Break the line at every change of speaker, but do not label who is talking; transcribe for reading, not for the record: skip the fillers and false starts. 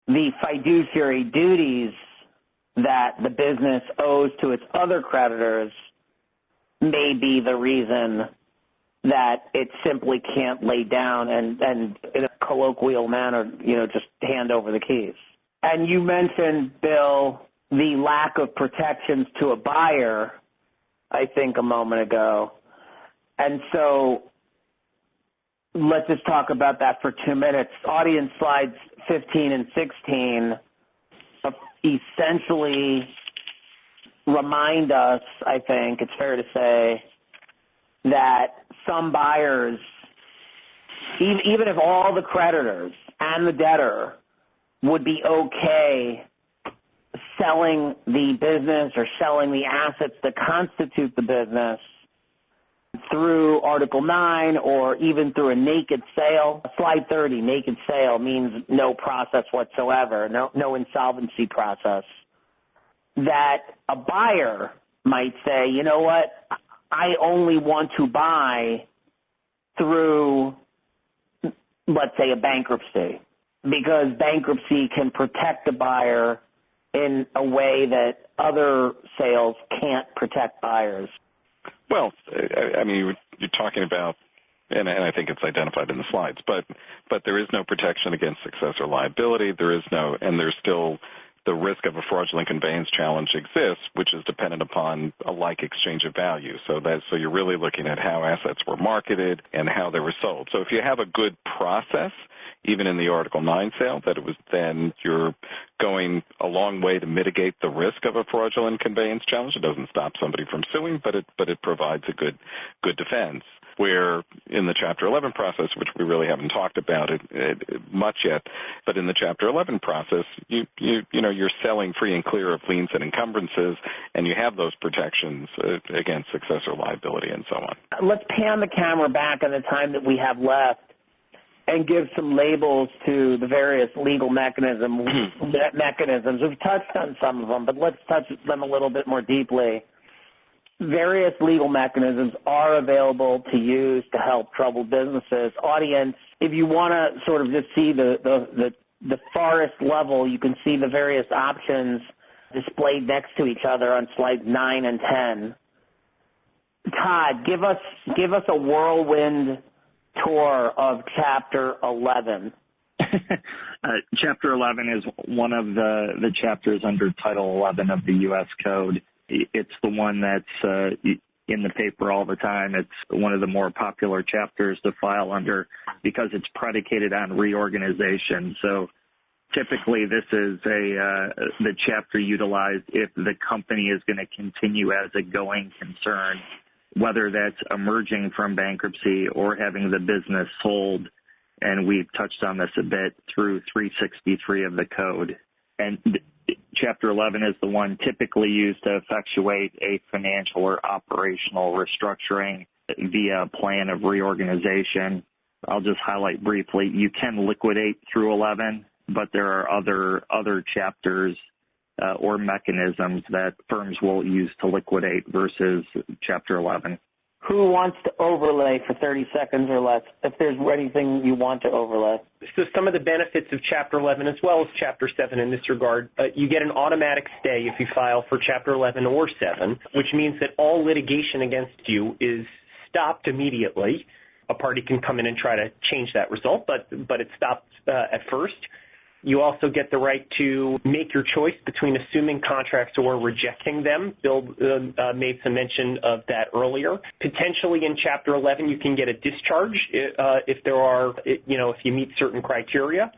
the fiduciary duties that the business owes to its other creditors may be the reason that it simply can't lay down and in a colloquial manner, just hand over the keys. And you mentioned, Bill, the lack of protections to a buyer, I think, a moment ago. And so let's just talk about that for 2 minutes. Audience slides 15 and 16 essentially remind us, I think, it's fair to say, that some buyers, even if all the creditors and the debtor would be okay selling the business or selling the assets that constitute the business through Article 9 or even through a naked sale. Slide 30, naked sale, means no process whatsoever, no insolvency process. That a buyer might say, you know what, I only want to buy through, let's say, a bankruptcy, because bankruptcy can protect the buyer in a way that other sales can't protect buyers.
Well, I mean, you're talking about, and I think it's identified in the slides, but there is no protection against successor liability. There's still the risk of a fraudulent conveyance challenge exists, which is dependent upon a like exchange of value. So you're really looking at how assets were marketed and how they were sold. So if you have a good process, even in the Article 9 sale, then you're going a long way to mitigate the risk of a fraudulent conveyance challenge. It doesn't stop somebody from suing, but it provides a good defense. Where in the Chapter 11 process, which we really haven't talked about it much yet, but in the Chapter 11 process, you're selling free and clear of liens and encumbrances, and you have those protections against successor liability and so on.
Let's pan the camera back on the time that we have left and give some labels to the various legal mechanisms. We've touched on some of them, but let's touch them a little bit more deeply. Various legal mechanisms are available to use to help troubled businesses. Audience, if you want to sort of just see the forest level, you can see the various options displayed next to each other on slides 9 and 10. Todd, give us a whirlwind tour of Chapter 11.
Chapter 11 is one of the chapters under Title 11 of the U.S. Code. It's the one that's in the paper all the time. It's one of the more popular chapters to file under because it's predicated on reorganization. So typically this is the chapter utilized if the company is going to continue as a going concern, whether that's emerging from bankruptcy or having the business sold. And we've touched on this a bit through 363 of the code. And Chapter 11 is the one typically used to effectuate a financial or operational restructuring via a plan of reorganization. I'll just highlight briefly, you can liquidate through 11, but there are other chapters or mechanisms that firms will use to liquidate versus Chapter 11.
Who wants to overlay for 30 seconds or less, if there's anything you want to overlay?
So some of the benefits of Chapter 11 as well as Chapter 7 in this regard, you get an automatic stay if you file for Chapter 11 or 7, which means that all litigation against you is stopped immediately. A party can come in and try to change that result, but it's stopped at first. You also get the right to make your choice between assuming contracts or rejecting them. Bill made some mention of that earlier. Potentially in Chapter 11, you can get a discharge if you meet certain criteria.